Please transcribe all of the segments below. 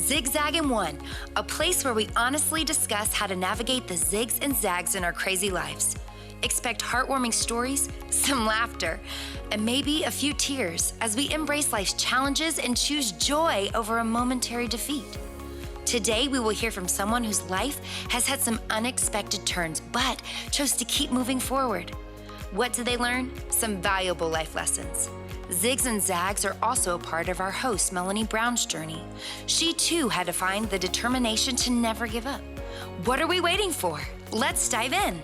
Zigzag and One, a place where we honestly discuss how to navigate the zigs and zags in our crazy lives. Expect heartwarming stories, some laughter, and maybe a few tears as we embrace life's challenges and choose joy over a momentary defeat. Today, we will hear from someone whose life has had some unexpected turns, but chose to keep moving forward. What did they learn? Some valuable life lessons. Zigs and zags are also a part of our host, Melanie Brown's journey. She too had to find the determination to never give up. What are we waiting for? Let's dive in.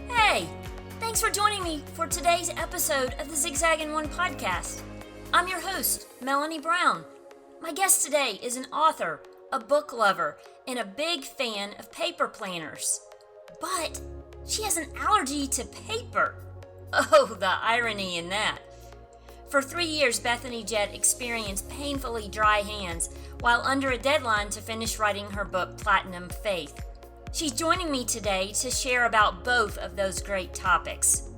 Hey, thanks for joining me for today's episode of the Zigzag and One podcast. I'm your host, Melanie Brown. My guest today is an author, a book lover, and a big fan of paper planners. But she has an allergy to paper. Oh, the irony in that. For 3 years, Bethany Jett experienced painfully dry hands while under a deadline to finish writing her book, Platinum Faith. She's joining me today to share about both of those great topics.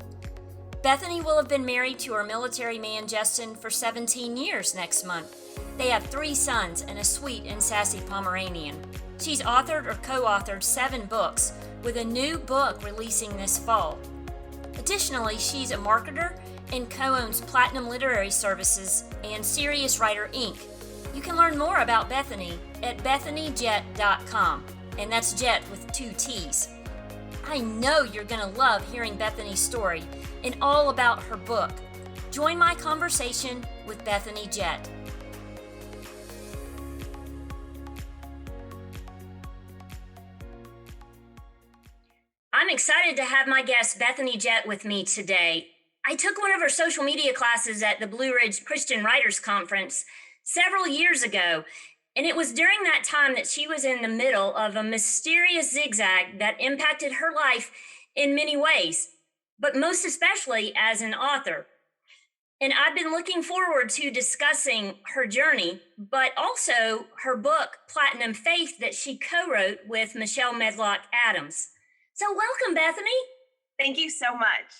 Bethany will have been married to her military man, Justin, for 17 years next month. They have 3 sons and a sweet and sassy Pomeranian. She's authored or co-authored 7 books, with a new book releasing this fall. Additionally, she's a marketer and co-owns Platinum Literary Services and Serious Writer Inc. You can learn more about Bethany at bethanyjett.com, and that's Jet with 2 T's. I know you're going to love hearing Bethany's story and all about her book. Join my conversation with Bethany Jett. I'm excited to have my guest Bethany Jett with me today. I took one of her social media classes at the Blue Ridge Christian Writers Conference several years ago, and it was during that time that she was in the middle of a mysterious zigzag that impacted her life in many ways, but most especially as an author. And I've been looking forward to discussing her journey, but also her book, Platinum Faith, that she co-wrote with Michelle Medlock Adams. So welcome, Bethany. Thank you so much.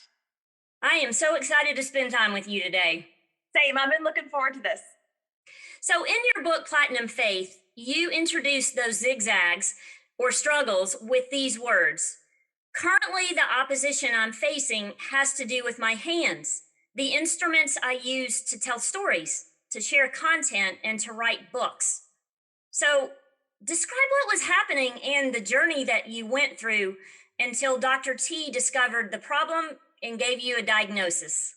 I am so excited to spend time with you today. Same, I've been looking forward to this. So in your book, Platinum Faith, you introduce those zigzags or struggles with these words. Currently, the opposition I'm facing has to do with my hands, the instruments I use to tell stories, to share content, and to write books. So describe what was happening and the journey that you went through until Dr. T discovered the problem and gave you a diagnosis.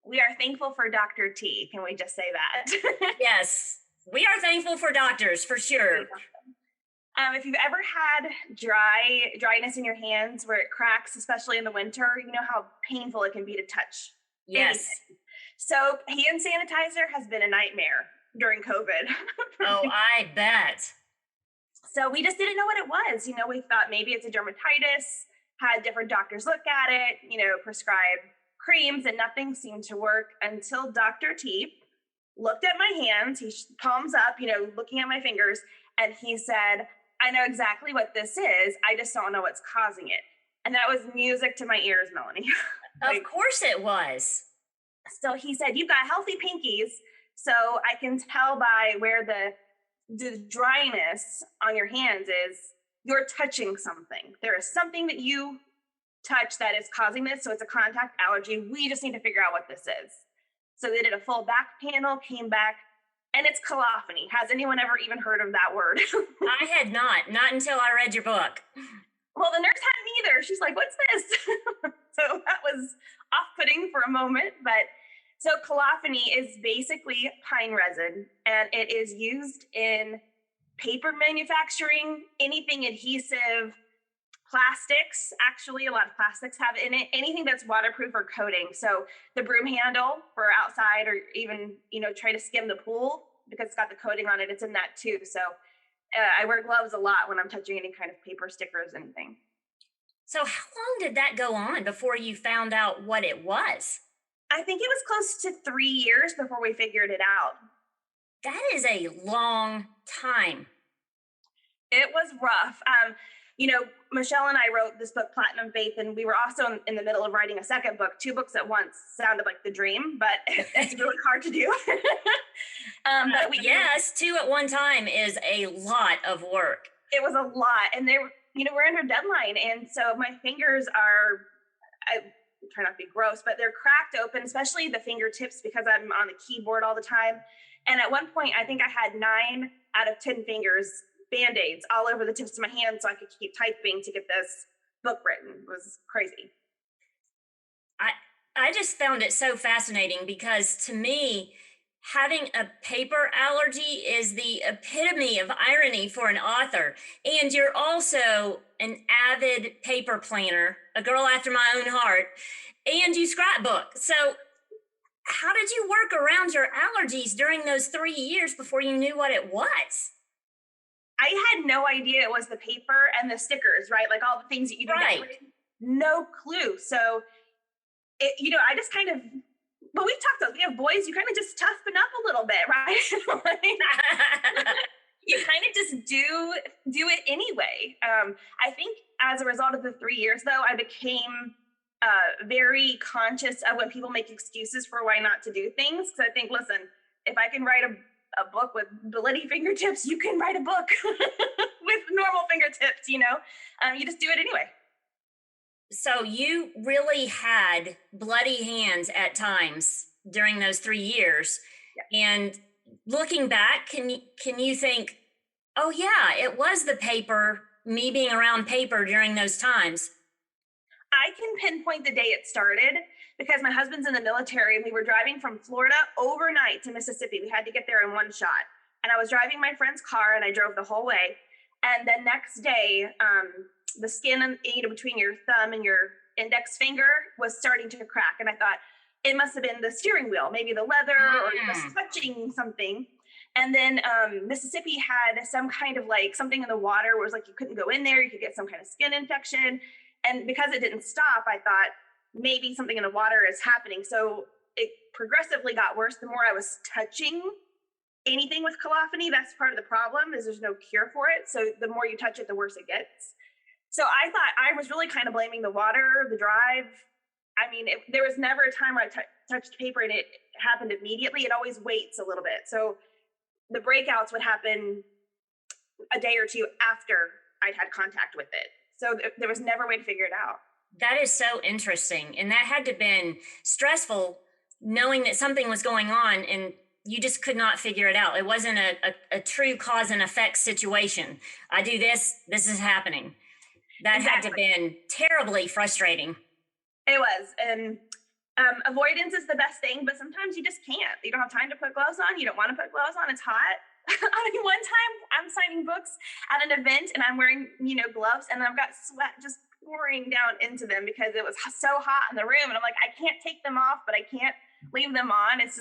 We are thankful for Dr. T. Can we just say that? Yes, we are thankful for doctors, for sure. If you've ever had dryness in your hands where it cracks, especially in the winter, you know how painful it can be to touch. Yes. Anything. So hand sanitizer has been a nightmare during COVID. Oh, I bet. So we just didn't know what it was. You know, we thought maybe it's a dermatitis, had different doctors look at it, prescribe creams, and nothing seemed to work until Dr. T looked at my hands. He palms up, looking at my fingers, and he said, I know exactly what this is. I just don't know what's causing it. And that was music to my ears, Melanie. Of course it was. So he said, you've got healthy pinkies. So I can tell by where the dryness on your hands is, you're touching something. There is something that you touch that is causing this. So it's a contact allergy. We just need to figure out what this is. So they did a full back panel, came back, and it's colonophy. Has anyone ever even heard of that word? I had not until I read your book. Well, the nurse hadn't either. She's like, what's this? So that was off-putting for a moment. But so colonophy is basically pine resin, and it is used in paper manufacturing, anything adhesive, plastics. Actually, a lot of plastics have in it, anything that's waterproof or coating. So the broom handle for outside, or even, try to skim the pool because it's got the coating on it. It's in that too. So I wear gloves a lot when I'm touching any kind of paper, stickers, anything. So how long did that go on before you found out what it was? I think it was close to 3 years before we figured it out. That is a long time. It was rough. Michelle and I wrote this book, Platinum Faith, and we were also in the middle of writing a second book. 2 books at once sounded like the dream, but it's really hard to do. But yes, 2 at one time is a lot of work. It was a lot, and we're under deadline, and so my fingers I try not to be gross, but they're cracked open, especially the fingertips because I'm on the keyboard all the time. And at one point, I think I had 9 out of 10 fingers Band-Aids all over the tips of my hands so I could keep typing to get this book written. It was crazy. I just found it so fascinating because to me, having a paper allergy is the epitome of irony for an author. And you're also an avid paper planner, a girl after my own heart, and you scrapbook. So how did you work around your allergies during those 3 years before you knew what it was? I had no idea it was the paper and the stickers, right? Like all the things that you do. Right. No clue. So, I just kind of, but we've talked about, we have boys, you kind of just toughen up a little bit, right? You kind of just do it anyway. I think as a result of the 3 years, though, I became very conscious of when people make excuses for why not to do things. Because I think, listen, if I can write a book with bloody fingertips, you can write a book with normal fingertips, you just do it anyway. So you really had bloody hands at times during those 3 years. Yeah. And looking back, can you think, oh yeah, it was the paper, me being around paper during those times? I can pinpoint the day it started because my husband's in the military and we were driving from Florida overnight to Mississippi. We had to get there in one shot. And I was driving my friend's car and I drove the whole way. And the next day, the skin between your thumb and your index finger was starting to crack. And I thought it must have been the steering wheel, maybe the leather or just touching something. And then Mississippi had some kind of like something in the water where it was like you couldn't go in there. You could get some kind of skin infection. And because it didn't stop, I thought maybe something in the water is happening. So it progressively got worse the more I was touching anything with colonophy. That's part of the problem is there's no cure for it. So the more you touch it, the worse it gets. So I thought I was really kind of blaming the water, the drive. I mean, there was never a time where I touched paper and it happened immediately. It always waits a little bit. So the breakouts would happen a day or two after I'd had contact with it. So there was never a way to figure it out. That is so interesting. And that had to have been stressful knowing that something was going on and you just could not figure it out. It wasn't a true cause and effect situation. I do this is happening. That exactly. Had to have been terribly frustrating. It was. And avoidance is the best thing, but sometimes you just can't. You don't have time to put gloves on. You don't want to put gloves on. It's hot. I mean, one time I'm signing books at an event and I'm wearing, gloves and I've got sweat just pouring down into them because it was so hot in the room. And I'm like, I can't take them off, but I can't leave them on. It's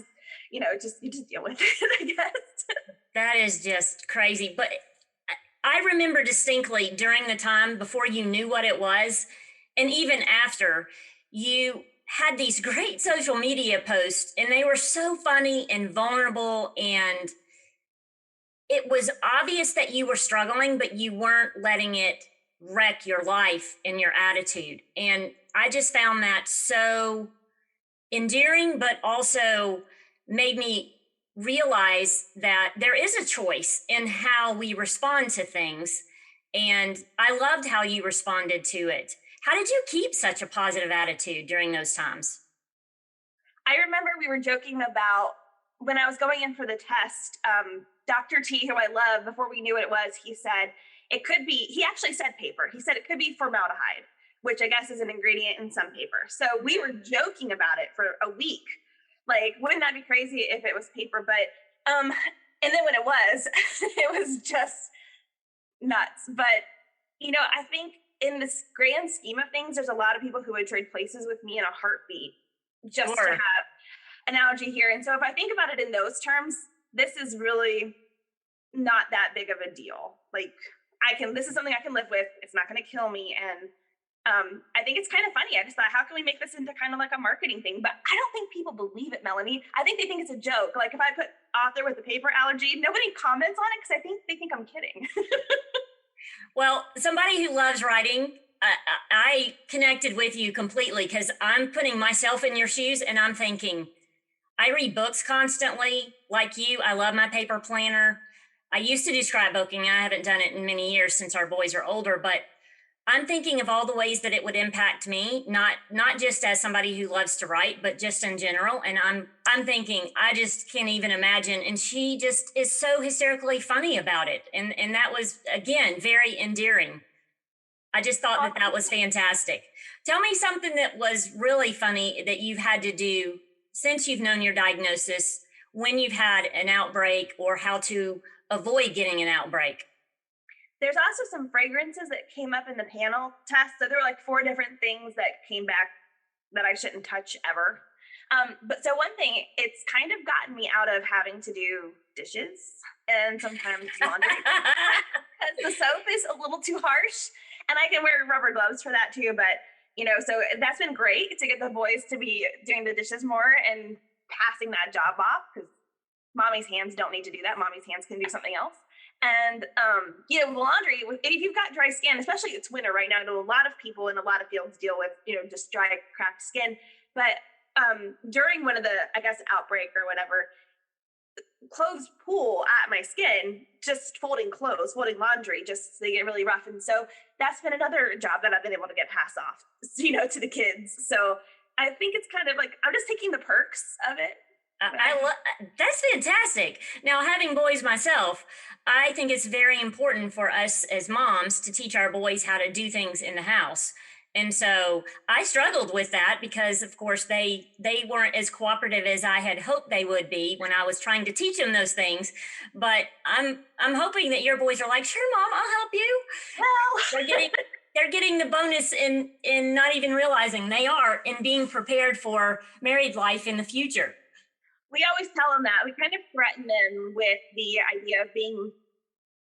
just, you just deal with it, I guess. That is just crazy. But I remember distinctly during the time before you knew what it was, and even after, you had these great social media posts and they were so funny and vulnerable, and it was obvious that you were struggling, but you weren't letting it wreck your life and your attitude. And I just found that so endearing, but also made me realize that there is a choice in how we respond to things. And I loved how you responded to it. How did you keep such a positive attitude during those times? I remember we were joking about when I was going in for the test, Dr. T, who I love, before we knew what it was, he said, he actually said paper. He said it could be formaldehyde, which I guess is an ingredient in some paper. So we were joking about it for a week. Like, wouldn't that be crazy if it was paper? But, and then when it was, it was just nuts. But, I think in this grand scheme of things, there's a lot of people who would trade places with me in a heartbeat just to have an allergy here. And so if I think about it in those terms, this is really not that big of a deal. Like, this is something I can live with. It's not going to kill me. And I think it's kind of funny. I just thought, how can we make this into kind of like a marketing thing? But I don't think people believe it, Melanie. I think they think it's a joke. Like if I put author with a paper allergy, nobody comments on it because I think they think I'm kidding. Well, somebody who loves writing, I connected with you completely because I'm putting myself in your shoes and I'm thinking, I read books constantly, like you. I love my paper planner. I used to do scrapbooking. I haven't done it in many years since our boys are older, but I'm thinking of all the ways that it would impact me, not just as somebody who loves to write, but just in general. And I'm thinking, I just can't even imagine. And she just is so hysterically funny about it. And that was again very endearing. I just thought that that was fantastic. Tell me something that was really funny that you've had to do since you've known your diagnosis, when you've had an outbreak, or how to avoid getting an outbreak. There's also some fragrances that came up in the panel test. So there were like 4 different things that came back that I shouldn't touch ever. But so one thing, it's kind of gotten me out of having to do dishes and sometimes laundry because the soap is a little too harsh, and I can wear rubber gloves for that too. But so that's been great to get the boys to be doing the dishes more and passing that job off, because mommy's hands don't need to do that. Mommy's hands can do something else. And laundry, if you've got dry skin, especially it's winter right now, I know a lot of people in a lot of fields deal with just dry, cracked skin. But during one of the, I guess, outbreak or whatever, clothes pool at my skin, just folding clothes, folding laundry, just they get really rough. And so that's been another job that I've been able to get passed off, to the kids. So I think it's kind of like I'm just taking the perks of it. That's fantastic. Now, having boys myself, I think it's very important for us as moms to teach our boys how to do things in the house. And so I struggled with that because, of course, they weren't as cooperative as I had hoped they would be when I was trying to teach them those things. But I'm hoping that your boys are like, sure, Mom, I'll help you. Well, they're getting the bonus in not even realizing they are in being prepared for married life in the future. we always tell them that. We kind of threaten them with the idea of being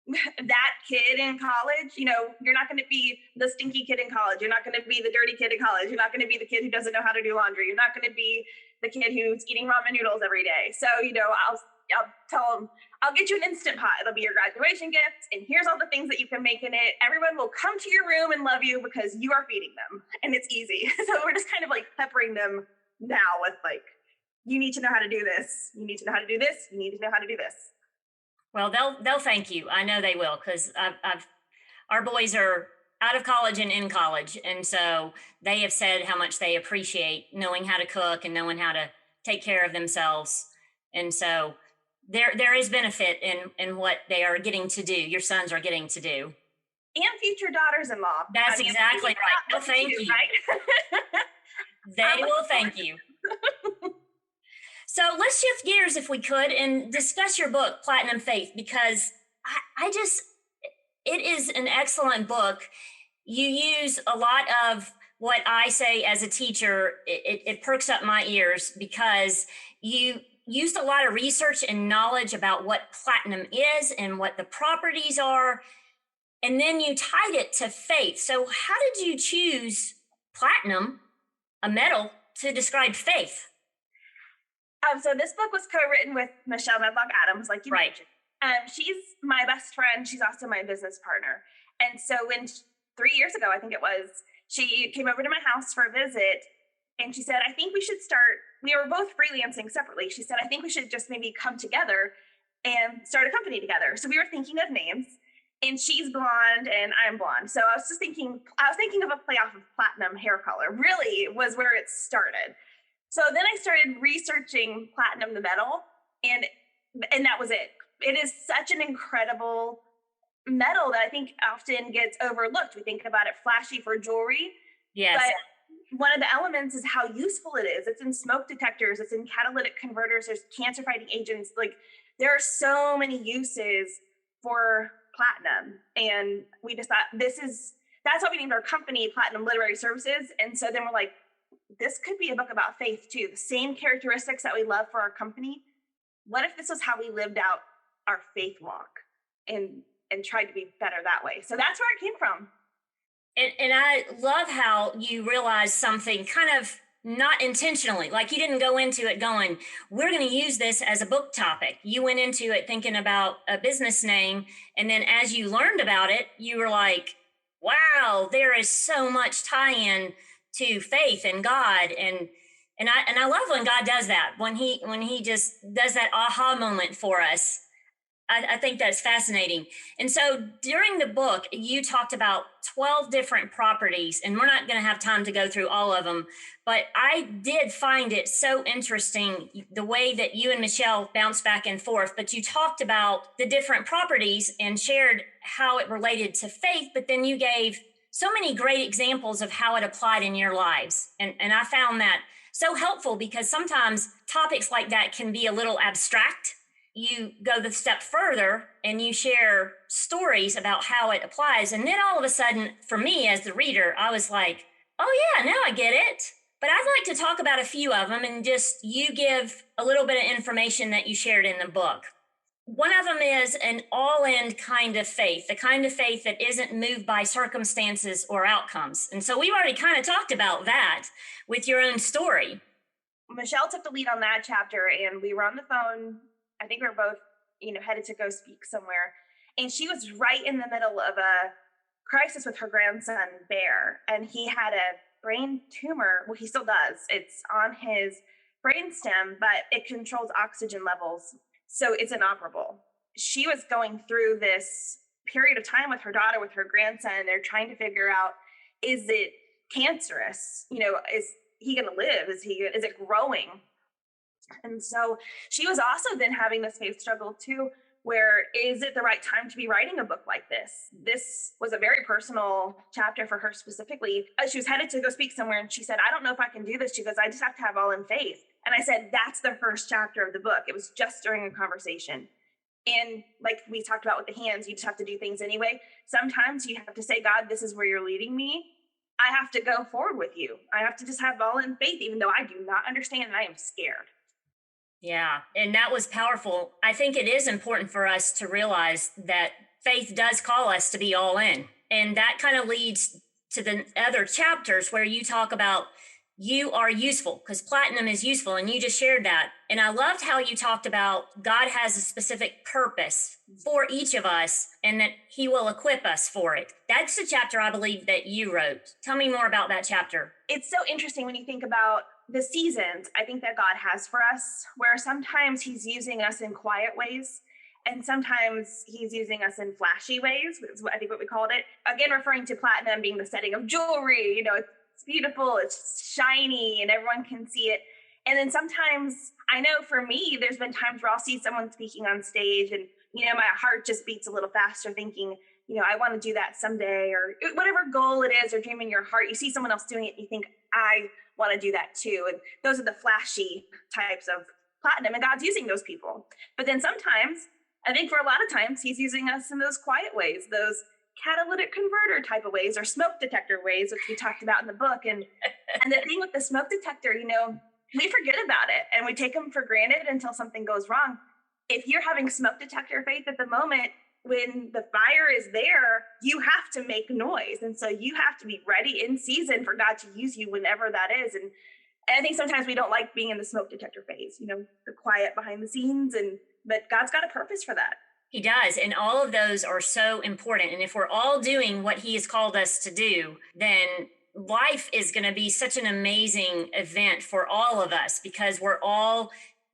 that kid in college. You're not going to be the stinky kid in college. You're not going to be the dirty kid in college. You're not going to be the kid who doesn't know how to do laundry. You're not going to be the kid who's eating ramen noodles every day. So, I'll tell them, I'll get you an Instant Pot. It'll be your graduation gift. And here's all the things that you can make in it. Everyone will come to your room and love you because you are feeding them. And it's easy. So we're just kind of like peppering them now with like, you need to know how to do this. You need to know how to do this. You need to know how to do this. Well, they'll thank you. I know they will, because our boys are out of college and in college, and so they have said how much they appreciate knowing how to cook and knowing how to take care of themselves. And so there is benefit in what they are getting to do. Your sons are getting to do, and future daughters-in-law. That's exactly right. Well, thank you. Right? They will thank you. So let's shift gears, if we could, and discuss your book, Platinum Faith, because it is an excellent book. You use a lot of what I say as a teacher, it perks up my ears, because you used a lot of research and knowledge about what platinum is and what the properties are, and then you tied it to faith. So how did you choose platinum, a metal, to describe faith? So this book was co-written with Michelle Medlock Adams, like you mentioned. She's my best friend. She's also my business partner. And so when 3 years ago, I think it was, she came over to my house for a visit, and she said, I think we should start, we were both freelancing separately. She said, I think we should just maybe come together and start a company together. So we were thinking of names, and she's blonde and I'm blonde. So I was thinking of a play off of platinum hair color, really was where it started. So then I started researching platinum, the metal, and that was it. It is such an incredible metal that I think often gets overlooked. We think about it flashy for jewelry. Yes. But one of the elements is how useful it is. It's in smoke detectors. It's in catalytic converters. There's cancer fighting agents. Like, there are so many uses for platinum. And we just thought that's why we named our company Platinum Literary Services. And so then we're like, this could be a book about faith too. The same characteristics that we love for our company. What if this was how we lived out our faith walk and tried to be better that way? So that's where it came from. And I love how you realize something kind of not intentionally. Like you didn't go into it going, we're going to use this as a book topic. You went into it thinking about a business name. And then as you learned about it, you were like, wow, there is so much tie-in to faith and God. And I love when God does that, when he just does that aha moment for us. I think that's fascinating. And so during the book, you talked about 12 different properties, and we're not going to have time to go through all of them, but I did find it so interesting the way that you and Michelle bounced back and forth. But you talked about the different properties and shared how it related to faith, but then you gave so many great examples of how it applied in your lives. And I found that so helpful because sometimes topics like that can be a little abstract. You go the step further and you share stories about how it applies. And then all of a sudden, for me as the reader, I was like, oh yeah, now I get it. But I'd like to talk about a few of them and just you give a little bit of information that you shared in the book. One of them is an all-in kind of faith, the kind of faith that isn't moved by circumstances or outcomes. And so we've already kind of talked about that with your own story. Michelle took the lead on that chapter, and we were on the phone. I think we were both, headed to go speak somewhere. And she was right in the middle of a crisis with her grandson, Bear. And he had a brain tumor. Well, he still does. It's on his brainstem, but it controls oxygen levels. So it's inoperable. She was going through this period of time with her daughter, with her grandson. And they're trying to figure out, is it cancerous? Is he going to live? Is it growing? And so she was also then having this faith struggle too, where is it the right time to be writing a book like this? This was a very personal chapter for her specifically. She was headed to go speak somewhere and she said, I don't know if I can do this. She goes, I just have to have all in faith. And I said, that's the first chapter of the book. It was just during a conversation. And like we talked about with the hands, you just have to do things anyway. Sometimes you have to say, God, this is where you're leading me. I have to go forward with you. I have to just have all in faith, even though I do not understand and I am scared. Yeah, and that was powerful. I think it is important for us to realize that faith does call us to be all in. And that kind of leads to the other chapters where you talk about you are useful, because platinum is useful, and you just shared that. And I loved how you talked about God has a specific purpose for each of us and that he will equip us for it. That's the chapter I believe that you wrote. Tell me more about that chapter. It's so interesting when you think about the seasons I think that God has for us, where sometimes he's using us in quiet ways and sometimes he's using us in flashy ways, is what I think what we called it. Again, referring to platinum being the setting of jewelry, it's beautiful, it's shiny, and everyone can see it. And then sometimes, I know for me, there's been times where I'll see someone speaking on stage and, my heart just beats a little faster thinking, I want to do that someday, or whatever goal it is or dream in your heart. You see someone else doing it, and you think, I want to do that too. And those are the flashy types of platinum, and God's using those people. But then sometimes, I think for a lot of times, he's using us in those quiet ways, those catalytic converter type of ways or smoke detector ways, which we talked about in the book. And the thing with the smoke detector, we forget about it and we take them for granted until something goes wrong. If you're having smoke detector faith at the moment, when the fire is there, you have to make noise. And so you have to be ready in season for God to use you whenever that is. And I think sometimes we don't like being in the smoke detector phase, the quiet behind the scenes, but God's got a purpose for that. He does. And all of those are so important. And if we're all doing what he has called us to do, then life is going to be such an amazing event for all of us because we're all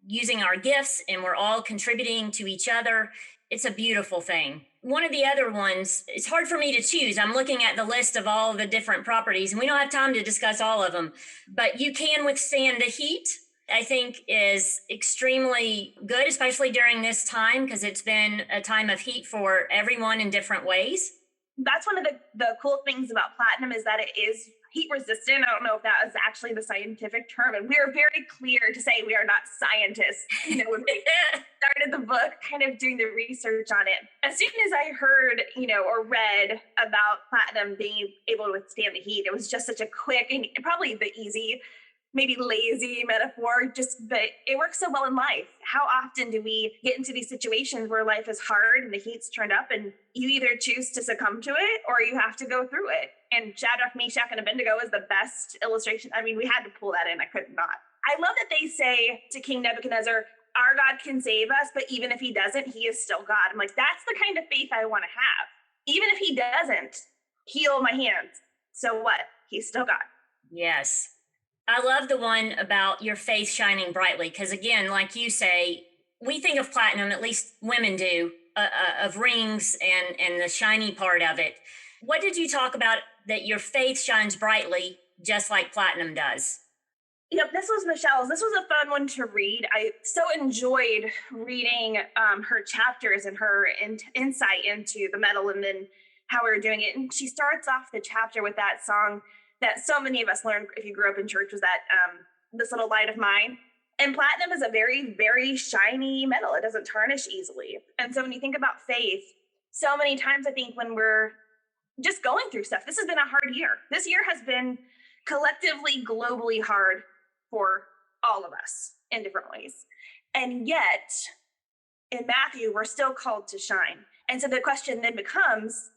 using our gifts and we're all contributing to each other. It's a beautiful thing. One of the other ones, it's hard for me to choose. I'm looking at the list of all the different properties, and we don't have time to discuss all of them, but you can withstand the heat, I think is extremely good, especially during this time, because it's been a time of heat for everyone in different ways. That's one of the cool things about platinum is that it is heat resistant. I don't know if that is actually the scientific term. And we are very clear to say we are not scientists. When we started the book, kind of doing the research on it. As soon as I heard, or read about platinum being able to withstand the heat, it was just such a quick and probably the easy maybe lazy metaphor, but it works so well in life. How often do we get into these situations where life is hard and the heat's turned up and you either choose to succumb to it or you have to go through it? And Shadrach, Meshach, and Abednego is the best illustration. I mean, we had to pull that in. I could not. I love that they say to King Nebuchadnezzar, our God can save us, but even if he doesn't, he is still God. I'm like, that's the kind of faith I want to have. Even if he doesn't heal my hands, so what? He's still God. Yes. I love the one about your faith shining brightly, because again, like you say, we think of platinum, at least women do, of rings and the shiny part of it. What did you talk about that your faith shines brightly just like platinum does? Yep, this was Michelle's. This was a fun one to read. I so enjoyed reading her chapters and her insight into the metal and then how we were doing it. And she starts off the chapter with that song that so many of us learned if you grew up in church, was that This Little Light of Mine. And platinum is a very, very shiny metal. It doesn't tarnish easily. And so when you think about faith, so many times I think when we're just going through stuff, this has been a hard year. This year has been collectively, globally hard for all of us in different ways. And yet, in Matthew, we're still called to shine. And so the question then becomes,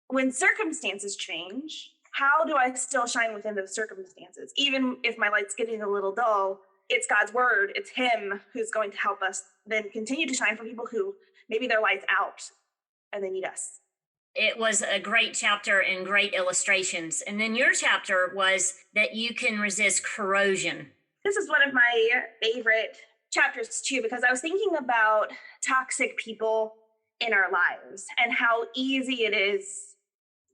when circumstances change, how do I still shine within those circumstances? Even if my light's getting a little dull, it's God's word, it's him who's going to help us then continue to shine for people who maybe their light's out and they need us. It was a great chapter and great illustrations. And then your chapter was that you can resist corrosion. This is one of my favorite chapters too, because I was thinking about toxic people in our lives and how easy it is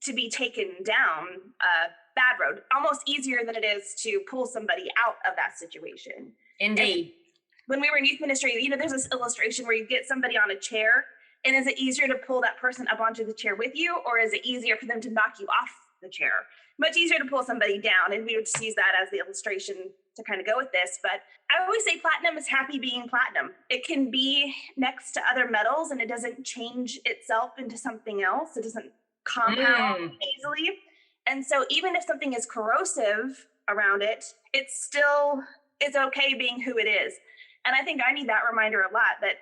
to be taken down a bad road, almost easier than it is to pull somebody out of that situation. Indeed. And when we were in youth ministry, there's this illustration where you get somebody on a chair, and is it easier to pull that person up onto the chair with you, or is it easier for them to knock you off the chair? Much easier to pull somebody down, and we would just use that as the illustration to kind of go with this. But I always say platinum is happy being platinum. It can be next to other metals, and it doesn't change itself into something else. It doesn't compound easily. And so even if something is corrosive around it, it's okay being who it is. And I think I need that reminder a lot, that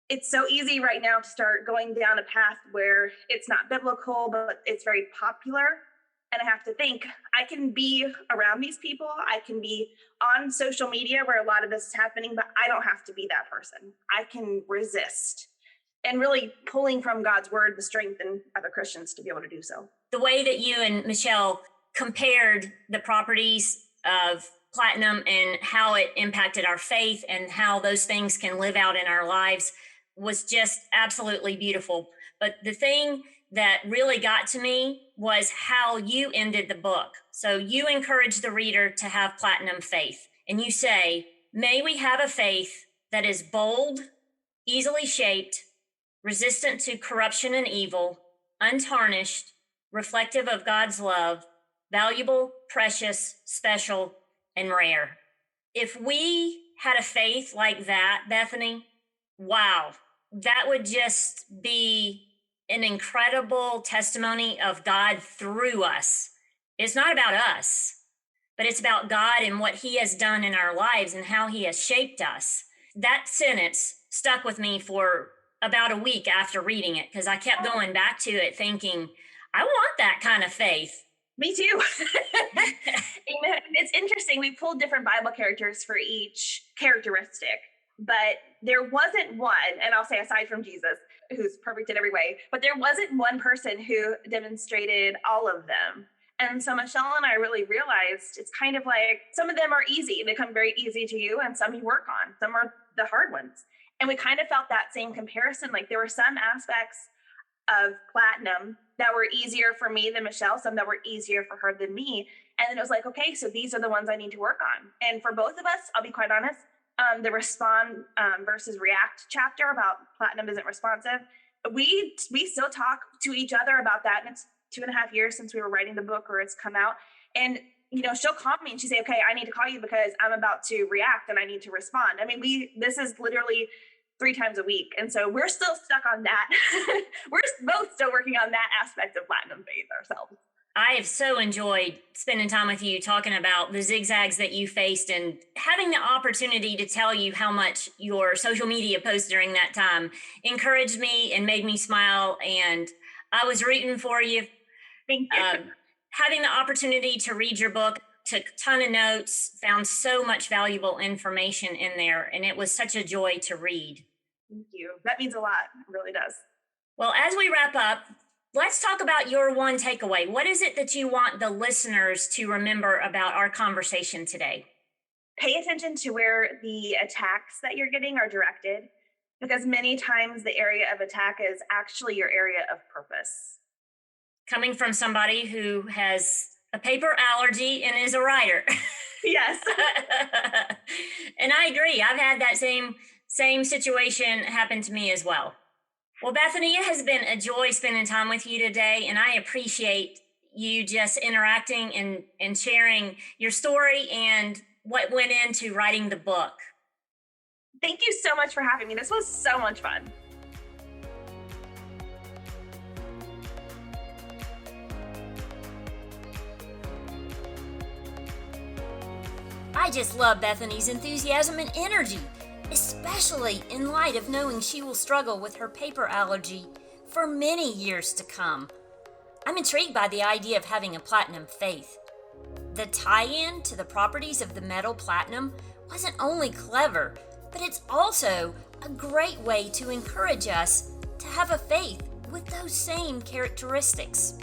it's so easy right now to start going down a path where it's not biblical, but it's very popular. And I have to think, I can be around these people. I can be on social media where a lot of this is happening, but I don't have to be that person. I can resist, and really pulling from God's word the strength in other Christians to be able to do so. The way that you and Michelle compared the properties of platinum and how it impacted our faith and how those things can live out in our lives was just absolutely beautiful. But the thing that really got to me was how you ended the book. So you encourage the reader to have platinum faith. And you say, may we have a faith that is bold, easily shaped, resistant to corruption and evil, untarnished, reflective of God's love, valuable, precious, special, and rare. If we had a faith like that, Bethany, wow, that would just be an incredible testimony of God through us. It's not about us, but it's about God and what he has done in our lives and how he has shaped us. That sentence stuck with me for about a week after reading it, because I kept going back to it thinking, I want that kind of faith. Me too. It's interesting. We pulled different Bible characters for each characteristic, but there wasn't one, and I'll say aside from Jesus, who's perfect in every way, but there wasn't one person who demonstrated all of them. And so Michelle and I really realized it's kind of like some of them are easy. They come very easy to you, and some you work on. Some are the hard ones. And we kind of felt that same comparison. Like there were some aspects of platinum that were easier for me than Michelle, some that were easier for her than me. And then it was like, okay, so these are the ones I need to work on. And for both of us, I'll be quite honest, the respond versus react chapter about platinum isn't responsive, we still talk to each other about that. And it's 2.5 years since we were writing the book, or it's come out. And she'll call me and she say, okay, I need to call you because I'm about to react and I need to respond. I mean, this is literally 3 times a week. And so we're still stuck on that. We're both still working on that aspect of platinum faith ourselves. I have so enjoyed spending time with you talking about the zigzags that you faced and having the opportunity to tell you how much your social media posts during that time encouraged me and made me smile. And I was rooting for you. Thank you. Having the opportunity to read your book, took a ton of notes, found so much valuable information in there, and it was such a joy to read. Thank you. That means a lot. It really does. Well, as we wrap up, let's talk about your one takeaway. What is it that you want the listeners to remember about our conversation today? Pay attention to where the attacks that you're getting are directed, because many times the area of attack is actually your area of purpose. Coming from somebody who has a paper allergy and is a writer. Yes. And I agree. I've had that same situation happen to me as well. Well, Bethany, it has been a joy spending time with you today, and I appreciate you just interacting and sharing your story and what went into writing the book. Thank you so much for having me. This was so much fun. I just love Bethany's enthusiasm and energy, especially in light of knowing she will struggle with her paper allergy for many years to come. I'm intrigued by the idea of having a platinum faith. The tie-in to the properties of the metal platinum wasn't only clever, but it's also a great way to encourage us to have a faith with those same characteristics.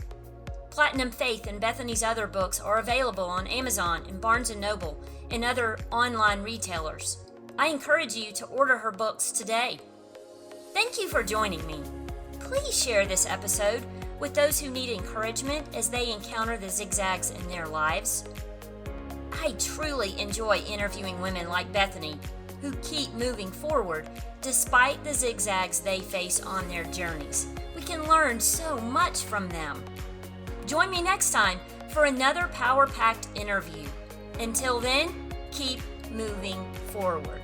Platinum Faith and Bethany's other books are available on Amazon and Barnes & Noble and other online retailers. I encourage you to order her books today. Thank you for joining me. Please share this episode with those who need encouragement as they encounter the zigzags in their lives. I truly enjoy interviewing women like Bethany who keep moving forward despite the zigzags they face on their journeys. We can learn so much from them. Join me next time for another power-packed interview. Until then, keep moving forward.